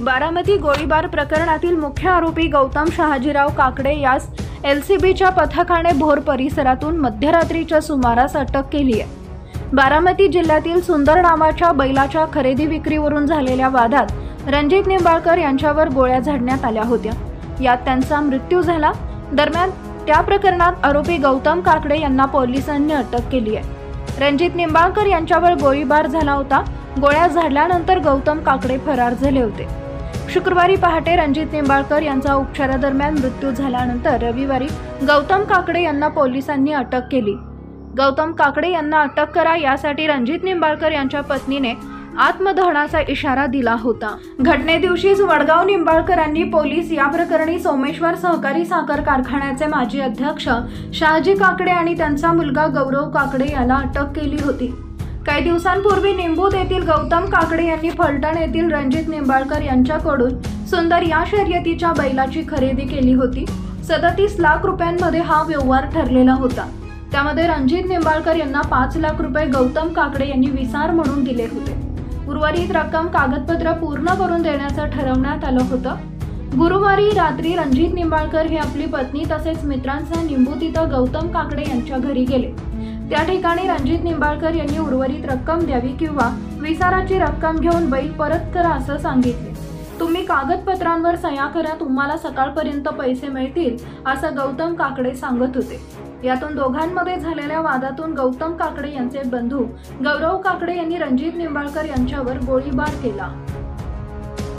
बारामती गोळीबार प्रकरणातील मुख्य आरोपी गौतम शहाजीराव काकडे यास एलसीबीच्या पथकाने भोर परिसरातून मध्यरात्रीच्या सुमारास अटक केली आहे। बारामती जिल्ह्यातील सुंदर नावाच्या बैलाच्या खरेदी विक्रीवरून झालेल्या वादात रणजित निंबाळकर यांच्यावर गोळ्या झाडण्यात आल्या होत्या। यात त्यांचा मृत्यू झाला। दरम्यान त्या प्रकरणात आरोपी गौतम काकडे यांना पोलिसांनी अटक केली आहे। रणजित निंबाळकर यांच्यावर गोळीबार झाला होता। गोळ्या झाडल्यानंतर गौतम काकडे फरार झाले होते। शुक्रवारी पहाटे रणजित निंबाळकर यांचा उपचारादरम्यान मृत्यू झाल्यानंतर रविवारी गौतम काकडे यांना पोलिसांनी अटक केली। गौतम काकडे यांना अटक करा यासाठी रणजित निंबाळकर यांच्या पत्नीने आत्मदहनाचा इशारा दिला होता। घटनेदिवशीच वडगाव निंबाळकरांनी पोलीस या प्रकरणी सोमेश्वर सहकारी साखर कारखान्याचे माजी अध्यक्ष शहाजी काकडे आणि त्यांचा मुलगा गौरव काकडे याला अटक केली होती। काही दिवसांपूर्वी निंबूत येथील गौतम काकडे यांनी फलटण येथील रणजित निंबाळकर यांच्याकडून सुंदर या शर्यतीच्या बैलाची खरेदी केली होती। 37 लाख रुपयांमध्ये हा व्यवहार ठरलेला होता। त्यामध्ये रणजित निंबाळकर यांना 5 लाख रुपये गौतम काकडे यांनी विसार म्हणून दिले होते। उर्वरित रक्कम कागदपत्र पूर्ण करून देण्याचं ठरवण्यात आलं होतं। गुरुवारी रात्री रणजित निंबाळकर हे आपली पत्नी तसेच मित्रांसह निंबूत इथं गौतम काकडे यांच्या घरी गेले। त्या ठिकाणी रणजित निंबाळकर यांनी उर्वरित रक्कम द्यावी किंवा विसाराची रक्कम घेऊन बैल परत करा असं सांगितले। तुम्ही कागदपत्रांवर सह्या करा, तुम्हाला सकाळपर्यंत पैसे मिळतील असं गौतम काकडे सांगत होते। यातून दोघांमध्ये झालेल्या वादातून गौतम काकडे यांचे बंधू गौरव काकडे यांनी रणजित निंबाळकर यांच्यावर गोळीबार केला।